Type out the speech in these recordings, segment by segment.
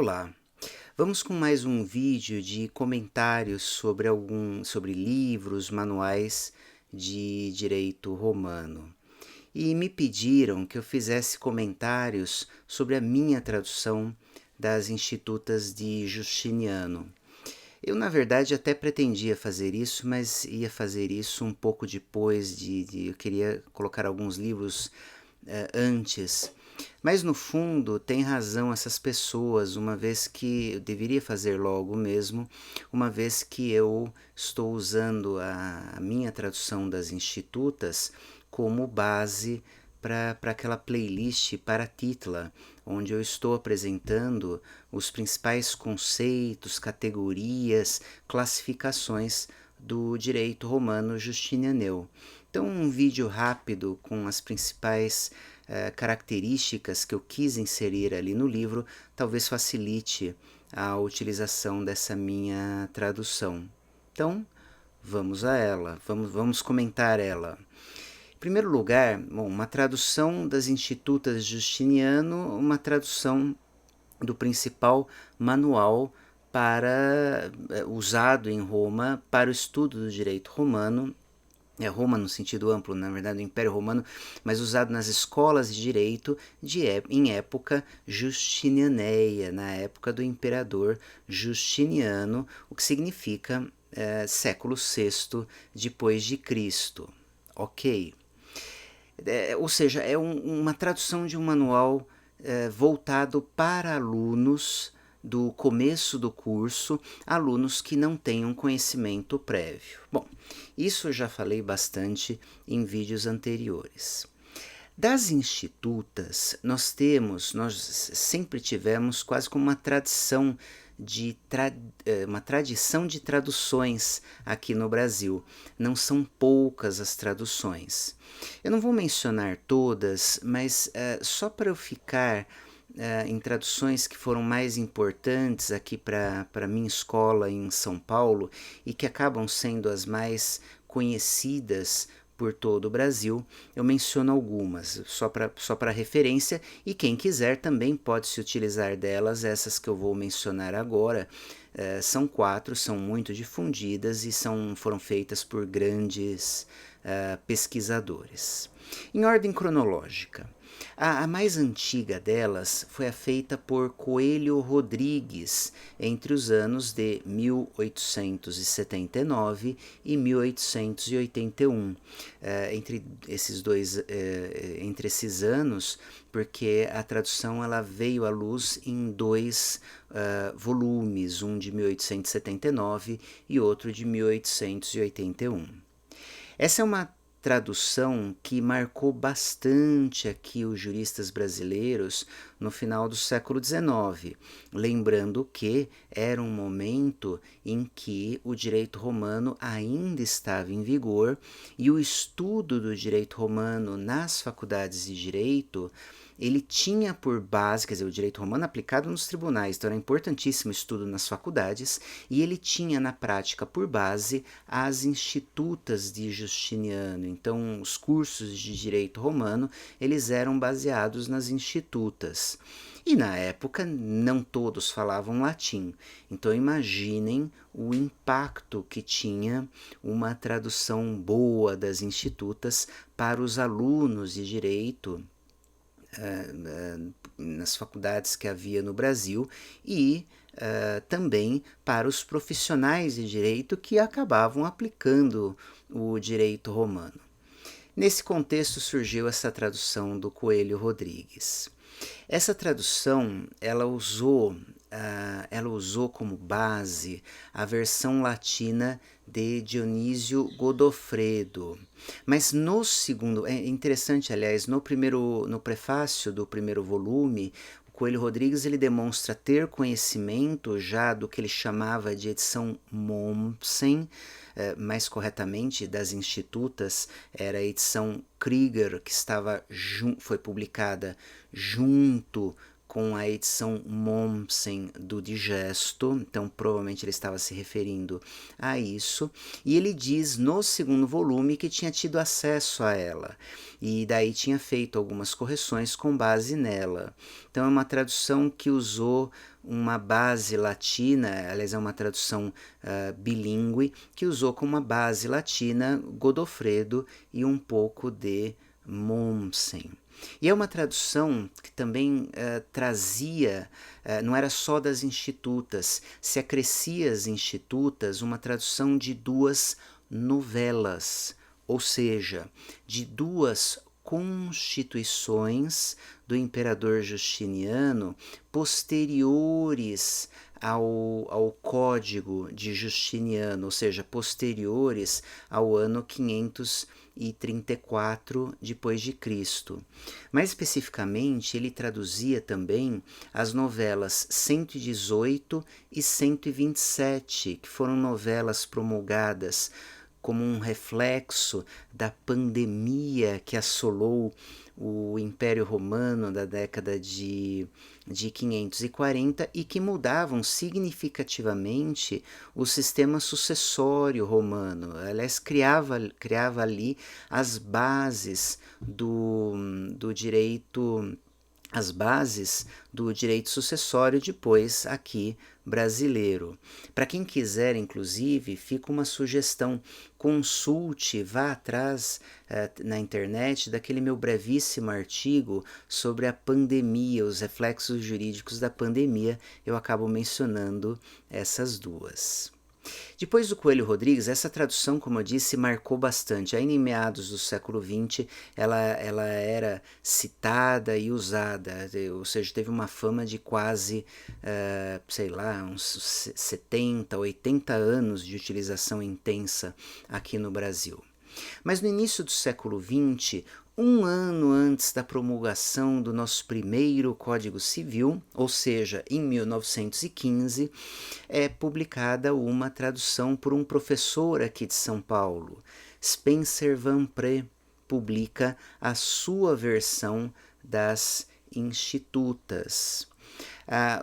Olá, vamos com mais um vídeo de comentários sobre livros, manuais de direito romano. E me pediram que eu fizesse comentários sobre a minha tradução das Institutas de Justiniano. Eu, na verdade, até pretendia fazer isso, mas ia fazer isso um pouco depois eu queria colocar alguns livros antes. Mas no fundo tem razão essas pessoas, uma vez que eu deveria fazer logo mesmo, uma vez que eu estou usando a minha tradução das Institutas como base para aquela playlist para Titla, onde eu estou apresentando os principais conceitos, categorias, classificações do direito romano justinianeu. Então, um vídeo rápido com as principais características que eu quis inserir ali no livro talvez facilite a utilização dessa minha tradução. Então, vamos a ela, vamos comentar ela. Em primeiro lugar, bom, uma tradução das Institutas Justiniano, uma tradução do principal manual usado em Roma para o estudo do direito romano, Roma no sentido amplo, na verdade o Império Romano, mas usado nas escolas de direito em época justinianeia, na época do imperador Justiniano, o que significa século VI depois de Cristo. Ok. Ou seja, é uma tradução de um manual voltado para alunos do começo do curso, alunos que não tenham conhecimento prévio. Bom, isso eu já falei bastante em vídeos anteriores. Das institutas, nós sempre tivemos quase como uma tradição de traduções aqui no Brasil. Não são poucas as traduções. Eu não vou mencionar todas, mas só para eu ficar em traduções que foram mais importantes aqui para a minha escola em São Paulo e que acabam sendo as mais conhecidas por todo o Brasil, eu menciono algumas, só para referência, e quem quiser também pode se utilizar delas. Essas que eu vou mencionar agora são 4, são muito difundidas e foram feitas por grandes pesquisadores. Em ordem cronológica, a mais antiga delas foi a feita por Coelho Rodrigues entre os anos de 1879 e 1881. Entre esses anos, porque a tradução ela veio à luz em dois volumes, um de 1879 e outro de 1881. Essa é uma tradução que marcou bastante aqui os juristas brasileiros no final do século XIX, lembrando que era um momento em que o direito romano ainda estava em vigor e o estudo do direito romano nas faculdades de direito ele tinha por base, quer dizer, o direito romano aplicado nos tribunais, então era importantíssimo o estudo nas faculdades, e ele tinha na prática por base as institutas de Justiniano. Então, os cursos de direito romano, eles eram baseados nas institutas. E na época não todos falavam latim. Então imaginem o impacto que tinha uma tradução boa das institutas para os alunos de direito nas faculdades que havia no Brasil e também para os profissionais de direito que acabavam aplicando o direito romano. Nesse contexto surgiu essa tradução do Coelho Rodrigues. Essa tradução ela usou como base a versão latina de Dionísio Godofredo. Mas no segundo, é interessante, aliás, no prefácio do primeiro volume, o Coelho Rodrigues ele demonstra ter conhecimento já do que ele chamava de edição Mommsen, mais corretamente das institutas, era a edição Krieger, que foi publicada junto com a edição Mommsen do Digesto, então provavelmente ele estava se referindo a isso, e ele diz no segundo volume que tinha tido acesso a ela, e daí tinha feito algumas correções com base nela. Então é uma tradução que usou uma base latina, aliás é uma tradução bilíngue, que usou como uma base latina Godofredo e um pouco de Mommsen. E é uma tradução que também trazia, não era só das institutas, se acrescia às institutas uma tradução de duas novelas, ou seja, de duas constituições do imperador Justiniano posteriores ao Código de Justiniano, ou seja, posteriores ao ano 534 depois de Cristo. Mais especificamente, ele traduzia também as novelas 118 e 127, que foram novelas promulgadas como um reflexo da pandemia que assolou o Império Romano da década de 540 e que mudavam significativamente o sistema sucessório romano. Aliás, criava ali as bases do direito, as bases do direito sucessório depois aqui brasileiro. Para quem quiser, inclusive, fica uma sugestão, consulte, vá atrás na internet daquele meu brevíssimo artigo sobre a pandemia, os reflexos jurídicos da pandemia, eu acabo mencionando essas duas. Depois do Coelho Rodrigues, essa tradução, como eu disse, marcou bastante. Ainda em meados do século XX, ela era citada e usada, ou seja, teve uma fama de quase, sei lá, uns 70, 80 anos de utilização intensa aqui no Brasil. Mas no início do século XX, um ano antes da promulgação do nosso primeiro Código Civil, ou seja, em 1915, é publicada uma tradução por um professor aqui de São Paulo. Spencer Van Pré publica a sua versão das Institutas.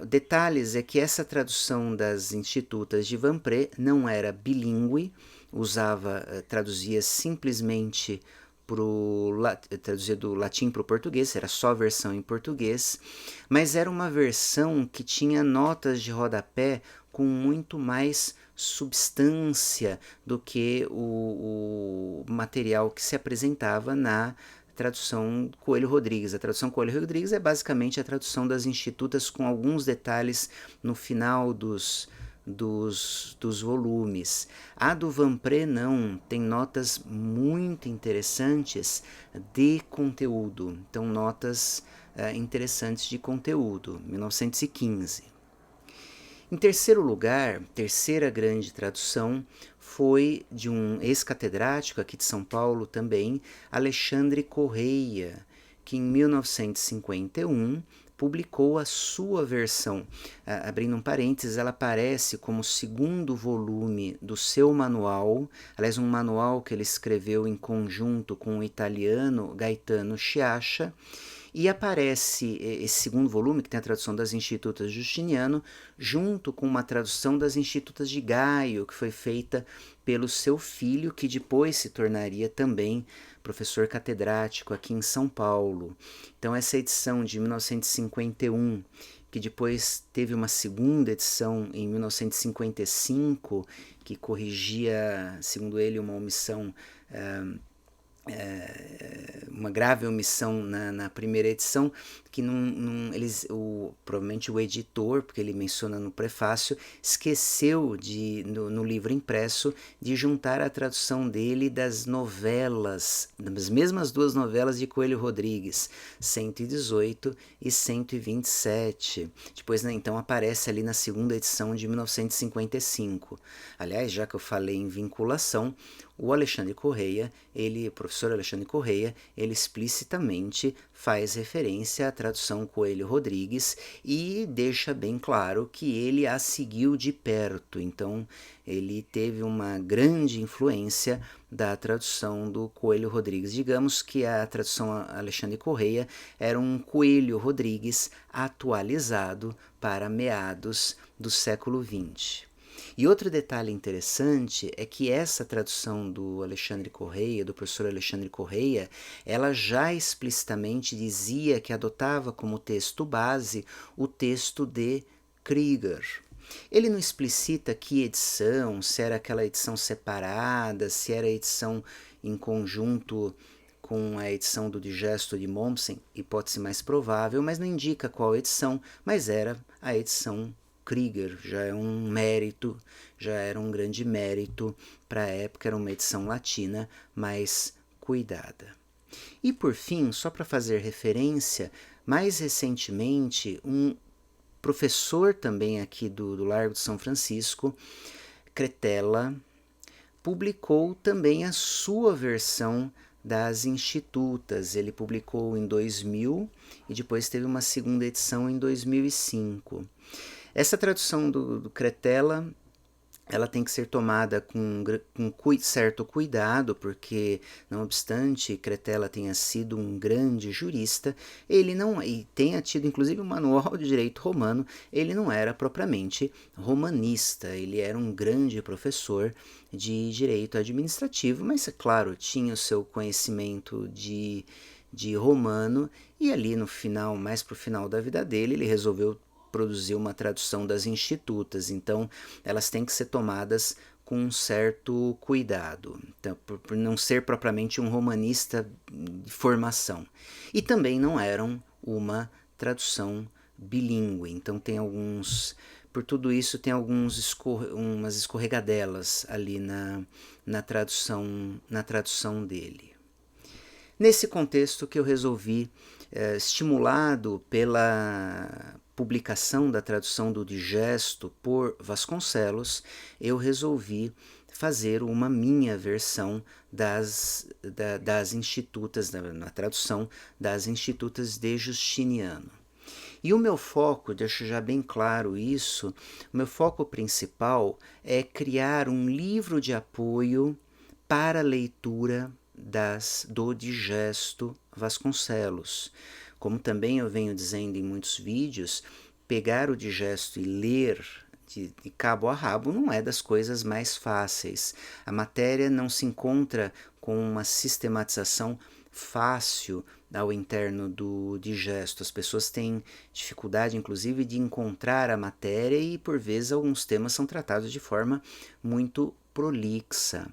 Detalhes é que essa tradução das Institutas de Van Pré não era bilíngue, traduzia simplesmente traduzia do latim para o português, era só a versão em português, mas era uma versão que tinha notas de rodapé com muito mais substância do que o material que se apresentava na tradução Coelho Rodrigues. A tradução Coelho Rodrigues é basicamente a tradução das Institutas com alguns detalhes no final dos volumes. A do Van Pré não, tem notas muito interessantes de conteúdo, então notas interessantes de conteúdo, 1915. Em terceiro lugar, terceira grande tradução foi de um ex-catedrático aqui de São Paulo também, Alexandre Correia, que em 1951 publicou a sua versão. Abrindo um parênteses, ela aparece como segundo volume do seu manual, aliás, um manual que ele escreveu em conjunto com o italiano Gaetano Schiaccia, e aparece esse segundo volume, que tem a tradução das Institutas de Justiniano, junto com uma tradução das Institutas de Gaio, que foi feita pelo seu filho, que depois se tornaria também professor catedrático aqui em São Paulo. Então essa edição de 1951, que depois teve uma segunda edição em 1955, que corrigia, segundo ele, uma omissão, uma grave omissão na primeira edição, que provavelmente o editor, porque ele menciona no prefácio, esqueceu no livro impresso de juntar a tradução dele das novelas, das mesmas duas novelas de Coelho Rodrigues, 118 e 127. Depois, né, então, aparece ali na segunda edição de 1955. Aliás, já que eu falei em vinculação, o Alexandre Correia, o professor Alexandre Correia, ele explicitamente faz referência à tradução Coelho Rodrigues e deixa bem claro que ele a seguiu de perto, então ele teve uma grande influência da tradução do Coelho Rodrigues. Digamos que a tradução Alexandre Correia era um Coelho Rodrigues atualizado para meados do século XX. E outro detalhe interessante é que essa tradução do Alexandre Correia, do professor Alexandre Correia, ela já explicitamente dizia que adotava como texto base o texto de Krieger. Ele não explicita que edição, se era aquela edição separada, se era a edição em conjunto com a edição do Digesto de Mommsen, hipótese mais provável, mas não indica qual edição, mas era a edição Krieger, já é um mérito, já era um grande mérito para a época, era uma edição latina mais cuidada. E por fim, só para fazer referência, mais recentemente, um professor também aqui do Largo de São Francisco, Cretella, publicou também a sua versão das Institutas. Ele publicou em 2000 e depois teve uma segunda edição em 2005. Essa tradução do Cretella, ela tem que ser tomada com certo cuidado, porque, não obstante Cretella tenha sido um grande jurista, ele não, e tenha tido inclusive um manual de direito romano, ele não era propriamente romanista, ele era um grande professor de direito administrativo, mas, é claro, tinha o seu conhecimento de romano, e ali no final, mais para o final da vida dele, ele resolveu produzir uma tradução das Institutas, então elas têm que ser tomadas com um certo cuidado, então, por não ser propriamente um romanista de formação. E também não eram uma tradução bilíngue, então tem alguns, por tudo isso tem umas escorregadelas ali na tradução dele. Nesse contexto que eu resolvi, estimulado pela publicação da tradução do Digesto por Vasconcelos, eu resolvi fazer uma minha versão das Institutas, na tradução das Institutas de Justiniano. E o meu foco, deixo já bem claro isso, o meu foco principal é criar um livro de apoio para a leitura do Digesto Vasconcelos. Como também eu venho dizendo em muitos vídeos, pegar o Digesto e ler de cabo a rabo não é das coisas mais fáceis. A matéria não se encontra com uma sistematização fácil ao interno do Digesto. As pessoas têm dificuldade, inclusive, de encontrar a matéria e, por vezes, alguns temas são tratados de forma muito prolixa.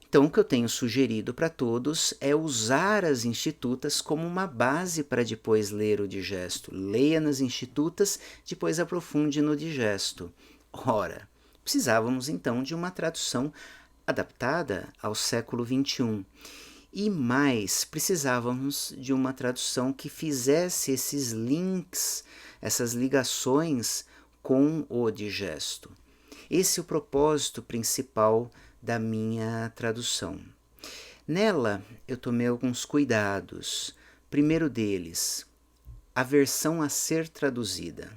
Então, o que eu tenho sugerido para todos é usar as Institutas como uma base para depois ler o Digesto. Leia nas Institutas, depois aprofunde no Digesto. Ora, precisávamos então de uma tradução adaptada ao século XXI. E mais, precisávamos de uma tradução que fizesse esses links, essas ligações com o Digesto. Esse é o propósito principal da minha tradução. Nela, eu tomei alguns cuidados. Primeiro deles, a versão a ser traduzida.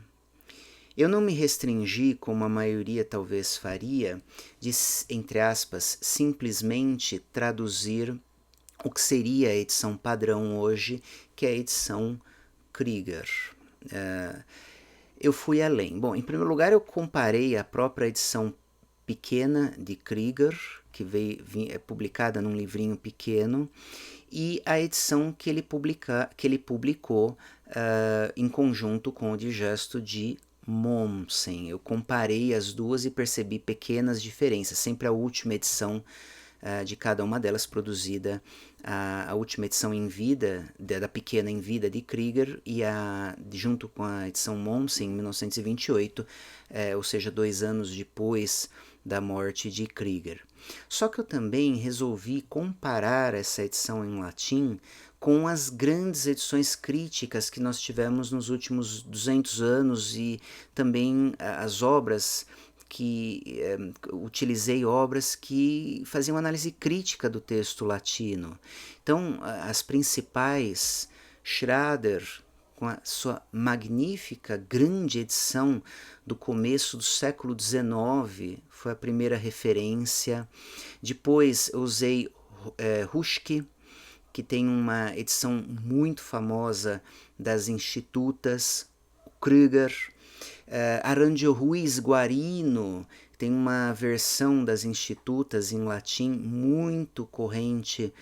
Eu não me restringi, como a maioria talvez faria, de, entre aspas, simplesmente traduzir o que seria a edição padrão hoje, que é a edição Krieger. Eu fui além. Bom, em primeiro lugar, eu comparei a própria edição pequena de Krieger, que é publicada num livrinho pequeno, e a edição que ele publicou em conjunto com o Digesto de Mommsen. Eu comparei as duas e percebi pequenas diferenças. Sempre a última edição de cada uma delas produzida, a última edição em vida, da pequena em vida de Krieger, e junto com a edição Mommsen, em 1928, ou seja, 2 anos depois da morte de Krieger. Só que eu também resolvi comparar essa edição em latim com as grandes edições críticas que nós tivemos nos últimos 200 anos e também as obras que utilizei obras que faziam análise crítica do texto latino. Então, as principais, Schrader, com a sua magnífica, grande edição do começo do século XIX, foi a primeira referência. Depois eu usei Ruschke, que tem uma edição muito famosa das Institutas, Krüger, Arandio Ruiz Guarino, tem uma versão das Institutas em latim muito corrente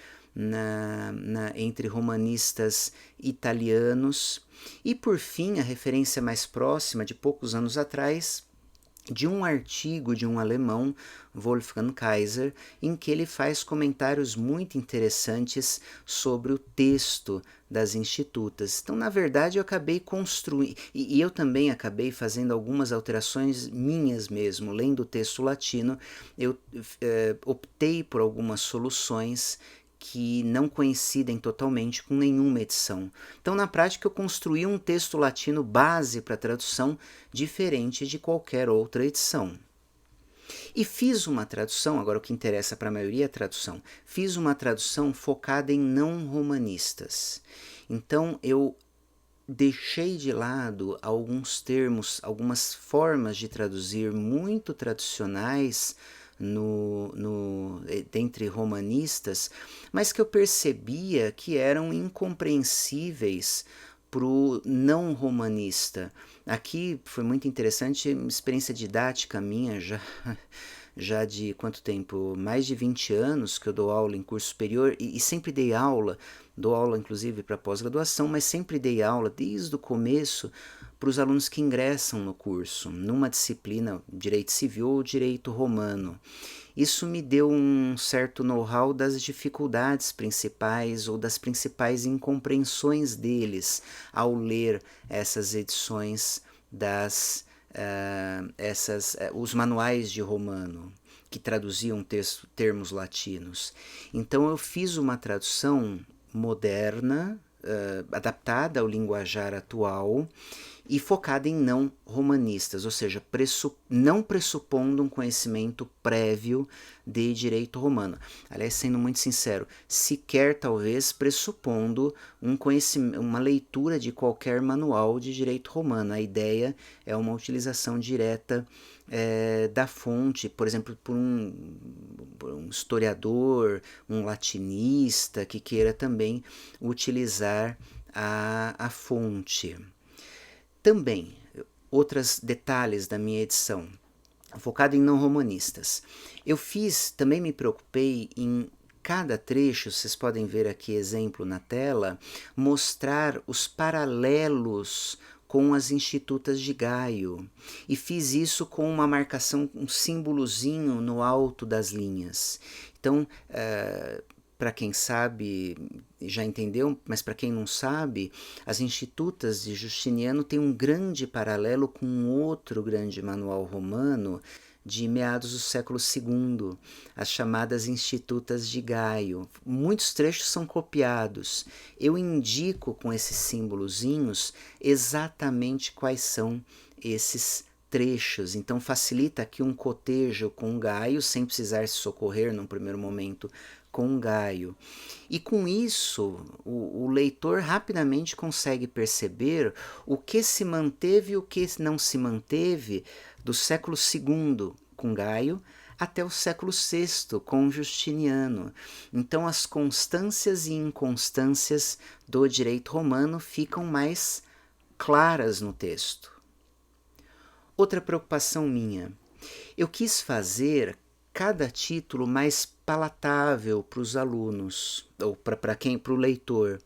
entre romanistas italianos. E por fim, a referência mais próxima, de poucos anos atrás, de um artigo de um alemão, Wolfgang Kaiser, em que ele faz comentários muito interessantes sobre o texto das Institutas. Então, na verdade, eu acabei construindo, e eu também acabei fazendo algumas alterações minhas mesmo. Lendo o texto latino, eu optei por algumas soluções que não coincidem totalmente com nenhuma edição. Então, na prática, eu construí um texto latino base para tradução diferente de qualquer outra edição. E fiz uma tradução, agora o que interessa para a maioria é a tradução, fiz uma tradução focada em não romanistas. Então, eu deixei de lado alguns termos, algumas formas de traduzir muito tradicionais dentre romanistas, mas que eu percebia que eram incompreensíveis para o não romanista. Aqui foi muito interessante, uma experiência didática minha, já de quanto tempo? Mais de 20 anos que eu dou aula em curso superior e sempre dei aula, dou aula inclusive para pós-graduação, mas sempre dei aula desde o começo para os alunos que ingressam no curso, numa disciplina, direito civil ou direito romano. Isso me deu um certo know-how das dificuldades principais ou das principais incompreensões deles ao ler essas edições os manuais de romano, que traduziam termos latinos. Então eu fiz uma tradução moderna, adaptada ao linguajar atual e focada em não romanistas, ou seja, não pressupondo um conhecimento prévio de direito romano. Aliás, sendo muito sincero, sequer talvez pressupondo uma leitura de qualquer manual de direito romano. A ideia é uma utilização direta da fonte, por exemplo, por um historiador, um latinista que queira também utilizar a fonte. Também, outros detalhes da minha edição, focado em não romanistas. Também me preocupei em cada trecho, vocês podem ver aqui exemplo na tela, mostrar os paralelos com as Institutas de Gaio. E fiz isso com uma marcação, um símbolozinho no alto das linhas. Então, para quem sabe, já entendeu, mas para quem não sabe, as Institutas de Justiniano têm um grande paralelo com outro grande manual romano de meados do século II, as chamadas Institutas de Gaio. Muitos trechos são copiados. Eu indico com esses símbolozinhos exatamente quais são esses trechos, então facilita aqui um cotejo com Gaio, sem precisar se socorrer num primeiro momento com Gaio. E com isso, o leitor rapidamente consegue perceber o que se manteve e o que não se manteve do século II com Gaio até o século VI com Justiniano. Então as constâncias e inconstâncias do direito romano ficam mais claras no texto. Outra preocupação minha, eu quis fazer cada título mais palatável para os alunos, ou para o leitor.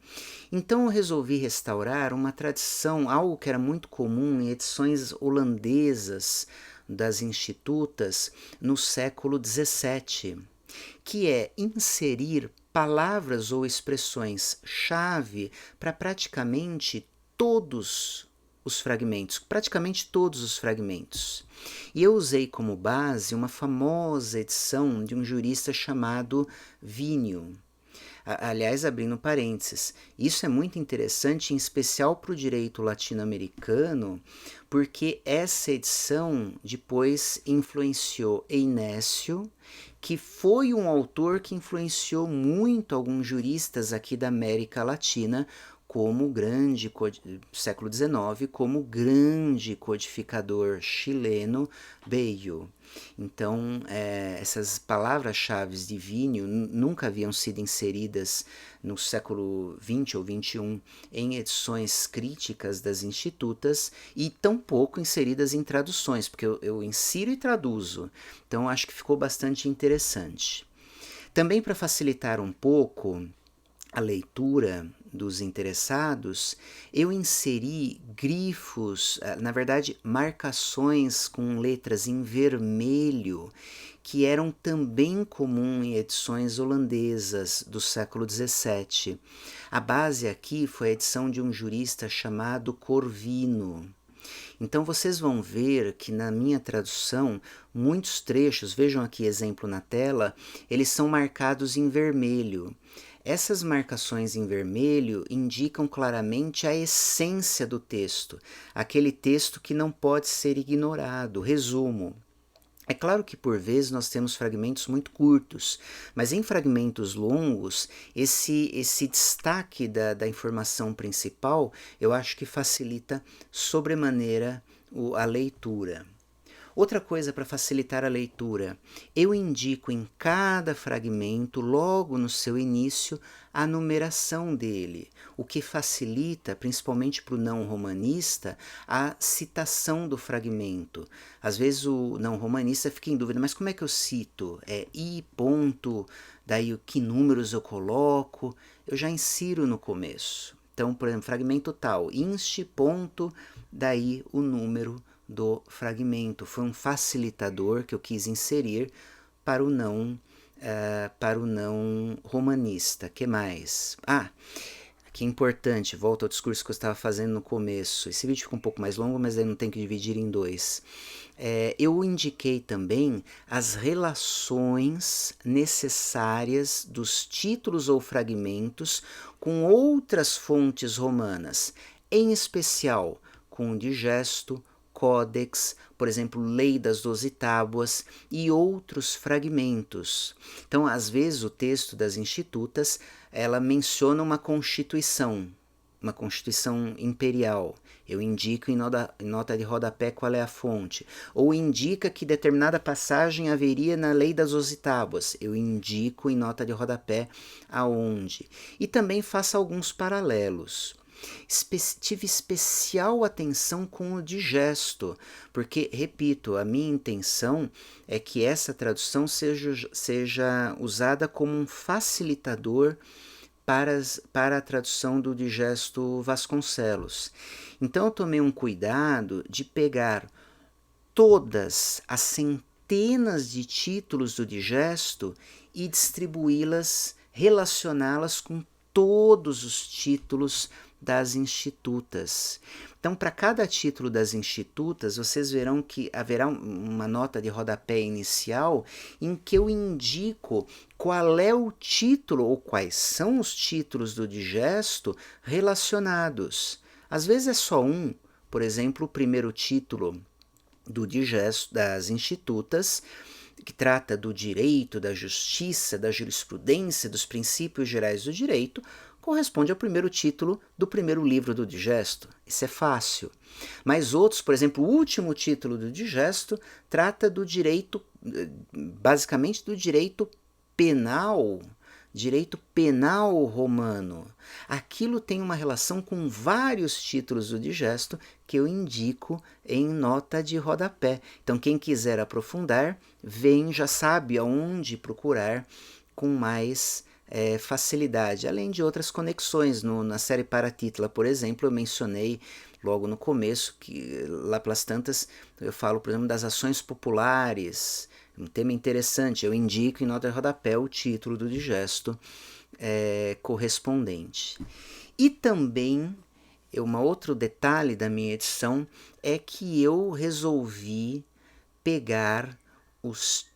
Então eu resolvi restaurar uma tradição, algo que era muito comum em edições holandesas das Institutas no século XVII, que é inserir palavras ou expressões-chave para praticamente todos os fragmentos, praticamente todos os fragmentos. E eu usei como base uma famosa edição de um jurista chamado Vínio. Aliás, abrindo parênteses, isso é muito interessante, em especial para o direito latino-americano, porque essa edição depois influenciou Inécio, que foi um autor que influenciou muito alguns juristas aqui da América Latina, como grande, século XIX, como grande codificador chileno Bello. Então, essas palavras-chave de Vinho nunca haviam sido inseridas no século XX ou XXI em edições críticas das institutas e tampouco inseridas em traduções, porque eu insiro e traduzo. Então, acho que ficou bastante interessante. Também para facilitar um pouco a leitura dos interessados, eu inseri grifos, na verdade, marcações com letras em vermelho, que eram também comum em edições holandesas do século XVII. A base aqui foi a edição de um jurista chamado Corvino. Então vocês vão ver que na minha tradução, muitos trechos, vejam aqui exemplo na tela, eles são marcados em vermelho. Essas marcações em vermelho indicam claramente a essência do texto, aquele texto que não pode ser ignorado. Resumo. É claro que por vezes nós temos fragmentos muito curtos, mas em fragmentos longos, esse destaque da informação principal eu acho que facilita sobremaneira a leitura. Outra coisa para facilitar a leitura, eu indico em cada fragmento, logo no seu início, a numeração dele, o que facilita, principalmente para o não romanista, a citação do fragmento. Às vezes o não romanista fica em dúvida, mas como é que eu cito? É I ponto, daí que números eu coloco? Eu já insiro no começo. Então, por exemplo, fragmento tal, inst ponto, daí o número do fragmento. Foi um facilitador que eu quis inserir para o não romanista. Que mais? Que é importante, volta ao discurso que eu estava fazendo no começo. Esse vídeo ficou um pouco mais longo, mas aí não tem que dividir em dois. Eu indiquei também as relações necessárias dos títulos ou fragmentos com outras fontes romanas, em especial com o digesto, Códex, por exemplo, Lei das 12 Tábuas e outros fragmentos. Então, às vezes, o texto das institutas, ela menciona uma constituição imperial. Eu indico em nota de rodapé qual é a fonte. Ou indica que determinada passagem haveria na Lei das 12 Tábuas. Eu indico em nota de rodapé aonde. E também faço alguns paralelos. Tive especial atenção com o digesto, porque, repito, a minha intenção é que essa tradução seja usada como um facilitador para a tradução do digesto Vasconcelos. Então eu tomei um cuidado de pegar todas as centenas de títulos do digesto e distribuí-las, relacioná-las com todos os títulos das institutas. Então, para cada título das institutas, vocês verão que haverá uma nota de rodapé inicial em que eu indico qual é o título ou quais são os títulos do digesto relacionados. Às vezes é só um, por exemplo, o primeiro título do digesto das institutas, que trata do direito, da justiça, da jurisprudência, dos princípios gerais do direito, corresponde ao primeiro título do primeiro livro do digesto. Isso é fácil. Mas outros, por exemplo, o último título do digesto trata do direito, basicamente do direito penal romano. Aquilo tem uma relação com vários títulos do digesto que eu indico em nota de rodapé. Então, quem quiser aprofundar, já sabe aonde procurar com mais facilidade, além de outras conexões. Na série Paratitla, por exemplo, eu mencionei logo no começo que lá pelas tantas eu falo, por exemplo, das ações populares, um tema interessante. Eu indico em nota de rodapé o título do digesto correspondente. E também, um outro detalhe da minha edição é que eu resolvi pegar os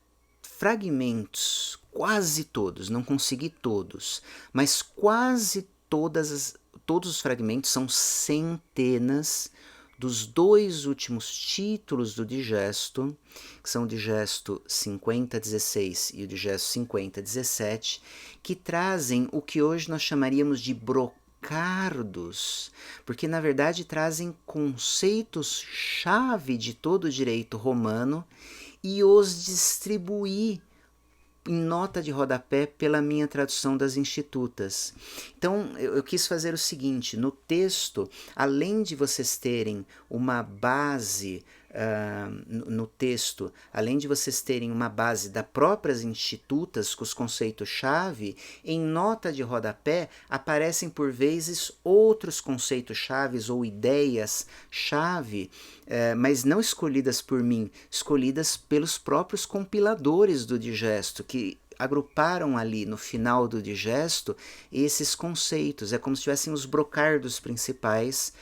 fragmentos, quase todos, não consegui todos, mas quase todos os fragmentos, são centenas, dos dois últimos títulos do digesto, que são o digesto 5016 e o digesto 5017, que trazem o que hoje nós chamaríamos de Ricardos, porque na verdade trazem conceitos-chave de todo o direito romano e os distribuí em nota de rodapé pela minha tradução das Institutas. Então, eu quis fazer o seguinte: no texto, além de vocês terem uma base no texto, além de vocês terem uma base das próprias Institutas com os conceitos-chave, em nota de rodapé aparecem por vezes outros conceitos-chave ou ideias-chave, mas não escolhidas por mim, escolhidas pelos próprios compiladores do Digesto, que agruparam ali no final do Digesto esses conceitos. É como se tivessem os brocardos principais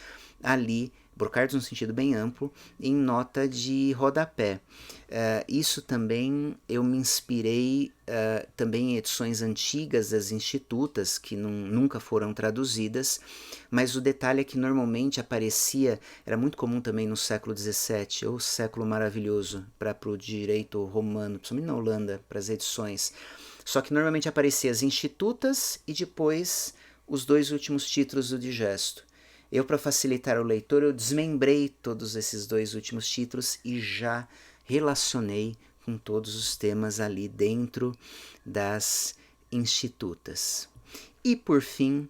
ali, brocardos no sentido bem amplo, em nota de rodapé. Isso também eu me inspirei também em edições antigas das Institutas, que nunca foram traduzidas, mas o detalhe é que normalmente aparecia, era muito comum também no século XVII, ou século maravilhoso, para o direito romano, principalmente na Holanda, para as edições. Só que normalmente aparecia as Institutas e depois os dois últimos títulos do Digesto. Eu, para facilitar o leitor, eu desmembrei todos esses dois últimos títulos e já relacionei com todos os temas ali dentro das Institutas. E por fim,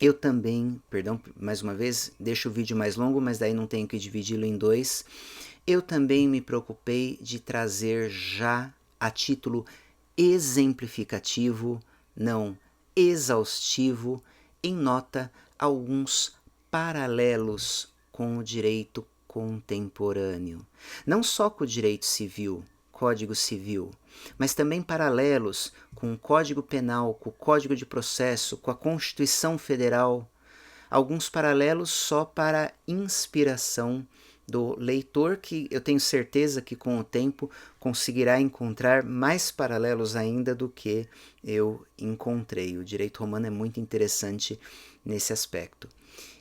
eu também, perdão, mais uma vez, deixo o vídeo mais longo, mas daí não tenho que dividi-lo em dois. Eu também me preocupei de trazer já a título exemplificativo, não exaustivo, em nota alguns paralelos com o direito contemporâneo. Não só com o direito civil, Código Civil, mas também paralelos com o Código Penal, com o Código de Processo, com a Constituição Federal. Alguns paralelos só para inspiração do leitor, que eu tenho certeza que com o tempo conseguirá encontrar mais paralelos ainda do que eu encontrei. O direito romano é muito interessante nesse aspecto.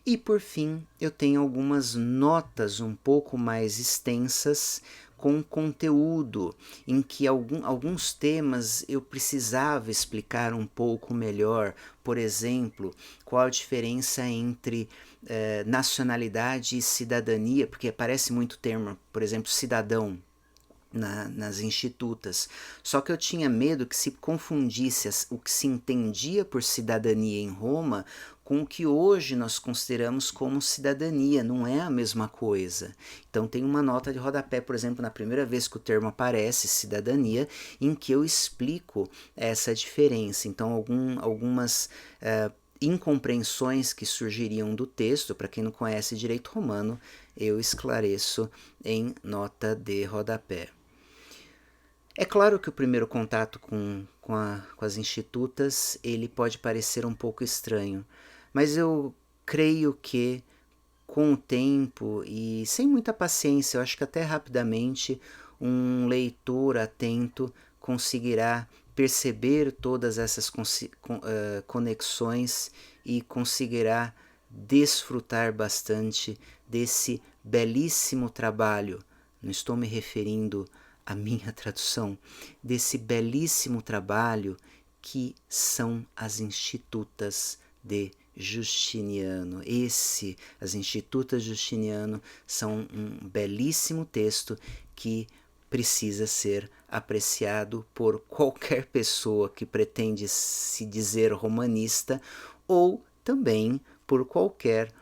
E por fim, eu tenho algumas notas um pouco mais extensas com conteúdo, em que alguns temas eu precisava explicar um pouco melhor. Por exemplo, qual a diferença entre nacionalidade e cidadania, porque aparece muito termo, por exemplo, cidadão, nas Institutas. Só que eu tinha medo que se confundisse o que se entendia por cidadania em Roma com o que hoje nós consideramos como cidadania. Não é a mesma coisa. Então tem uma nota de rodapé, por exemplo, na primeira vez que o termo aparece, cidadania, em que eu explico essa diferença. Então algumas incompreensões que surgiriam do texto, para quem não conhece direito romano, eu esclareço em nota de rodapé. É claro que o primeiro contato com as Institutas ele pode parecer um pouco estranho, mas eu creio que com o tempo e sem muita paciência, eu acho que até rapidamente, um leitor atento conseguirá perceber todas essas conexões e conseguirá desfrutar bastante desse belíssimo trabalho. Não estou me referindo à minha tradução, desse belíssimo trabalho que são as Institutas de Justiniano. As Institutas de Justiniano, são um belíssimo texto que precisa ser apreciado por qualquer pessoa que pretende se dizer romanista ou também por qualquer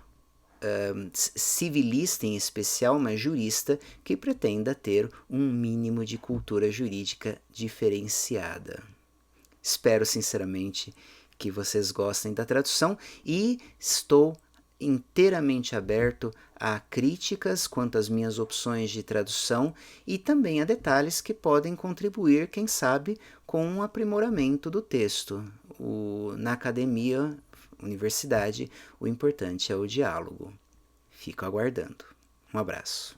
civilista em especial, mas jurista, que pretenda ter um mínimo de cultura jurídica diferenciada. Espero sinceramente que vocês gostem da tradução e estou inteiramente aberto a críticas quanto às minhas opções de tradução e também a detalhes que podem contribuir, quem sabe, com um aprimoramento do texto. Na academia, universidade, o importante é o diálogo. Fico aguardando. Um abraço.